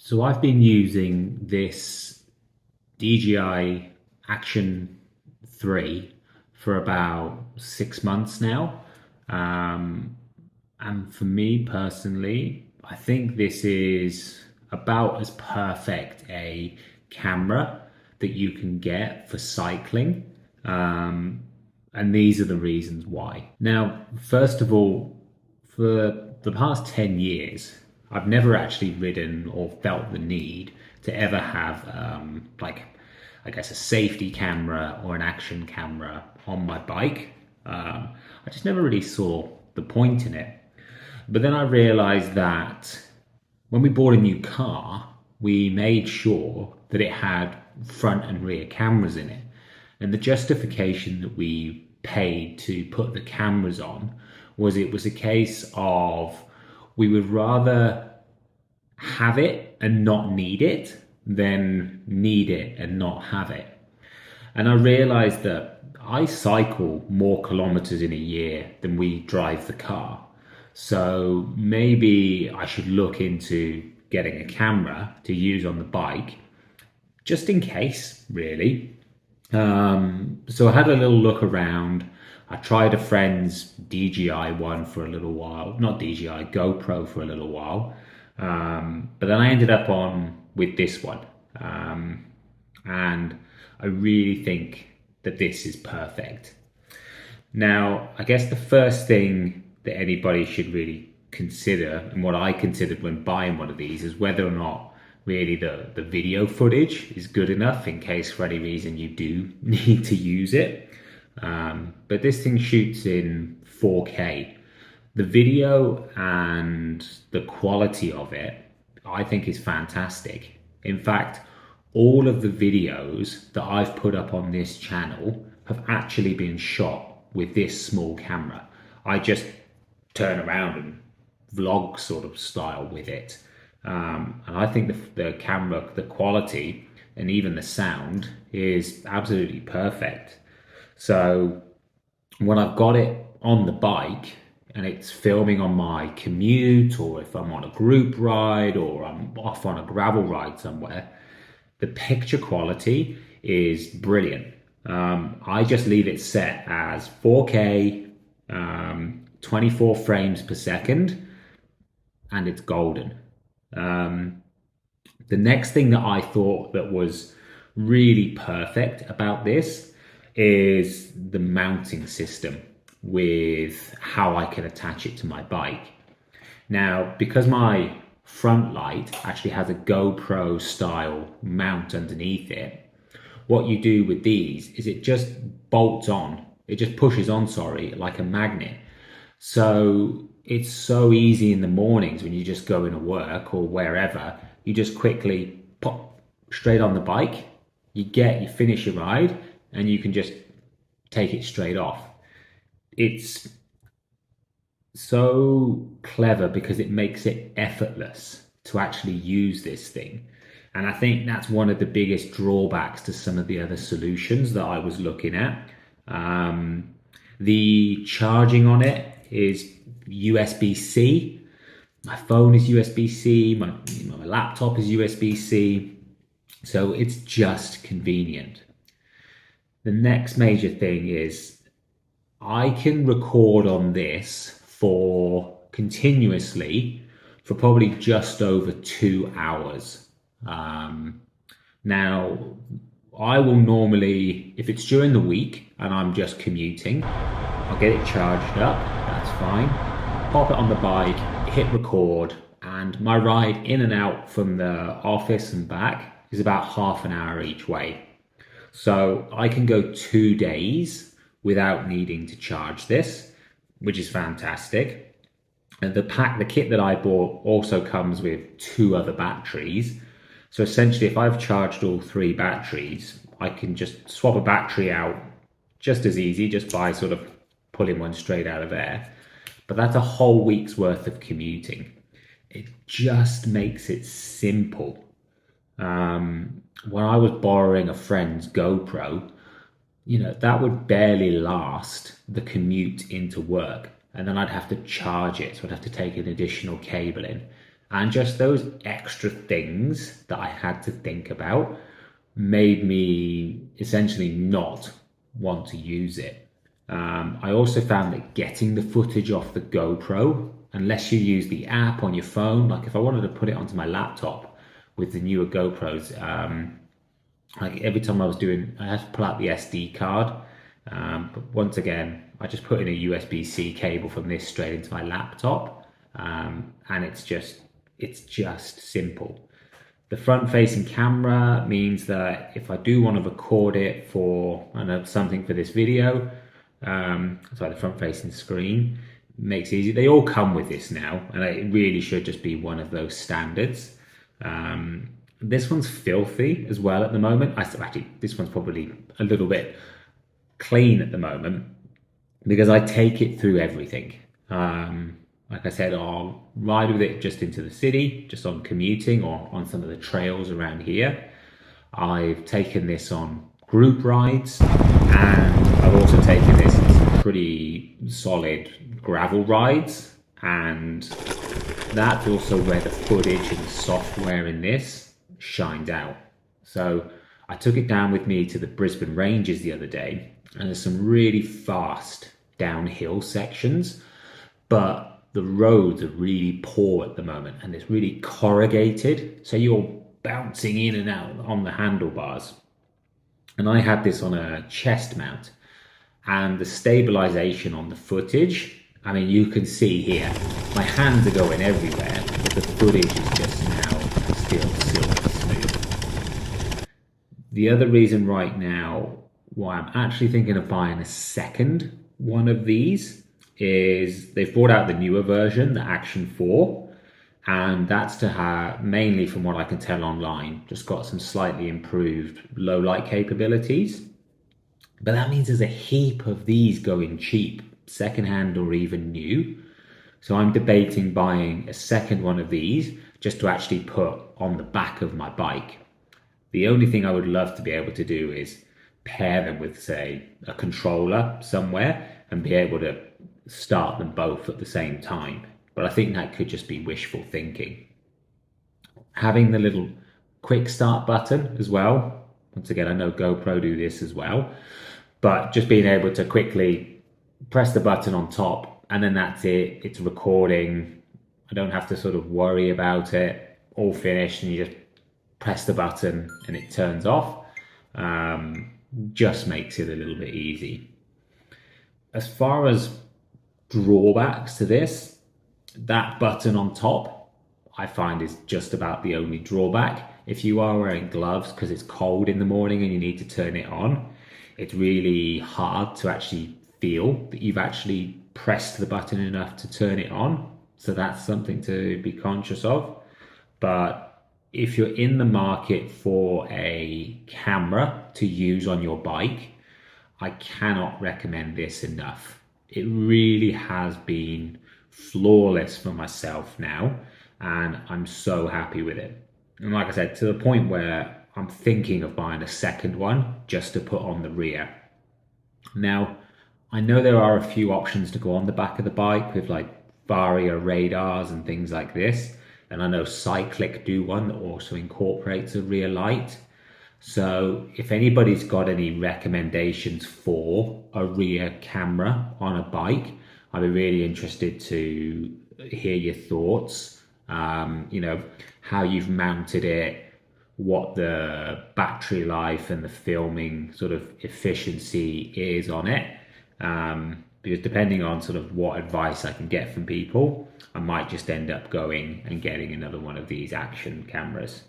So I've been using this DJI Action 3 for about 6 months now. Um, and for me personally, I think this is about as perfect a camera that you can get for cycling. Um, and these are the reasons why. Now, first of all, for the past 10 years, I've never actually ridden or felt the need to ever have, I guess, a safety camera or an action camera on my bike. I just never really saw the point in it. But then I realized that when we bought a new car, we made sure that it had front and rear cameras in it. And the justification that we paid to put the cameras on was it was a case of we would rather have it and not need it than need it and not have it. And I realized that I cycle more kilometers in a year than we drive the car. So maybe I should look into getting a camera to use on the bike, just in case, really. So I had a little look around. I tried a friend's DJI one for a little while, not DJI, GoPro for a little while. But then I ended up on with this one. And I really think that this is perfect. Now, I guess the first thing that anybody should really consider, and what I considered when buying one of these, is whether or not really the video footage is good enough in case for any reason you do need to use it. But this thing shoots in 4K. The video and the quality of it, I think, is fantastic. In fact, all of the videos that I've put up on this channel have actually been shot with this small camera. I just turn around and vlog sort of style with it. And I think the camera, the quality, and even the sound is absolutely perfect. So when I've got it on the bike and it's filming on my commute, or if I'm on a group ride, or I'm off on a gravel ride somewhere, the picture quality is brilliant. I just leave it set as 4K, 24 frames per second, and it's golden. The next thing that I thought that was really perfect about this is the mounting system with how I can attach it to my bike. Now, because my front light actually has a GoPro style mount underneath it, what you do with these is it just bolts on, it just pushes on, sorry, like a magnet. So it's so easy in the mornings when you just go into work or wherever, you just quickly pop straight on the bike, you finish your ride, and you can just take it straight off. It's so clever because it makes it effortless to actually use this thing. And I think that's one of the biggest drawbacks to some of the other solutions that I was looking at. The charging on it is USB-C. My phone is USB-C. My laptop is USB-C. So it's just convenient. The next major thing is I can record on this for continuously for probably just over 2 hours. Now, I will normally, if it's during the week and I'm just commuting, I'll get it charged up, that's fine. Pop it on the bike, hit record, and my ride in and out from the office and back is about half an hour each way. So I can go 2 days without needing to charge this, which is fantastic. And the kit that I bought also comes with 2 other batteries. So essentially, if I've charged all 3 batteries, I can just swap a battery out just as easy, just by sort of pulling one straight out of there. But that's a whole week's worth of commuting. It just makes it simple. When I was borrowing a friend's GoPro, that would barely last the commute into work. And then I'd have to charge it. So I'd have to take an additional cable in. And just those extra things that I had to think about made me essentially not want to use it. I also found that getting the footage off the GoPro, unless you use the app on your phone, like if I wanted to put it onto my laptop with the newer GoPros, like every time I was doing, I had to pull out the SD card. But once again, I just put in a USB-C cable from this straight into my laptop, and it's just simple. The front-facing camera means that if I do want to record it for, I don't know, something for this video, the front-facing screen makes it easy. They all come with this now, and it really should just be one of those standards. This one's filthy as well at the moment. Actually, this one's probably a little bit clean at the moment because I take it through everything. Like I said, I'll ride with it just into the city, just on commuting or on some of the trails around here. I've taken this on group rides, and I've also taken this on some pretty solid gravel rides, and that's also where the footage and the software in this shined out. So I took it down with me to the Brisbane Ranges the other day, and there's some really fast downhill sections, but the roads are really poor at the moment, and it's really corrugated, so you're bouncing in and out on the handlebars. And I had this on a chest mount, and the stabilization on the footage, I mean, you can see here, my hands are going everywhere, but the footage is just now still silky smooth. The other reason right now why I'm actually thinking of buying a second one of these is they've brought out the newer version, the Action 4, and that's to have, mainly from what I can tell online, just got some slightly improved low light capabilities. But that means there's a heap of these going cheap, secondhand or even new. So I'm debating buying a second one of these just to actually put on the back of my bike. The only thing I would love to be able to do is pair them with, say, a controller somewhere and be able to start them both at the same time. But I think that could just be wishful thinking. Having the little quick start button as well. Once again, I know GoPro do this as well, but just being able to quickly press the button on top and then that's it. It's recording. I don't have to sort of worry about it. All finished, and you just press the button and it turns off. Just makes it a little bit easy. As far as drawbacks to this, that button on top I find is just about the only drawback. If you are wearing gloves because it's cold in the morning and you need to turn it on, it's really hard to actually feel that you've actually pressed the button enough to turn it on. So that's something to be conscious of. But if you're in the market for a camera to use on your bike, I cannot recommend this enough. It really has been flawless for myself now, and I'm so happy with it. And like I said, to the point where I'm thinking of buying a second one just to put on the rear. Now, I know there are a few options to go on the back of the bike with like Varia radars and things like this. And I know Cyclic do one that also incorporates a rear light. So if anybody's got any recommendations for a rear camera on a bike, I'd be really interested to hear your thoughts. How you've mounted it, what the battery life and the filming sort of efficiency is on it. Because depending on sort of what advice I can get from people, I might just end up going and getting another one of these action cameras.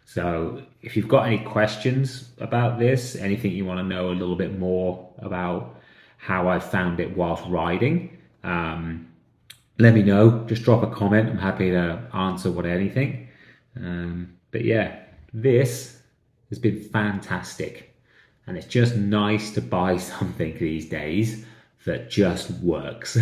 So if you've got any questions about this, anything you want to know a little bit more about how I found it whilst riding, let me know. Just drop a comment. I'm happy to answer anything. But yeah, this has been fantastic. And it's just nice to buy something these days that just works.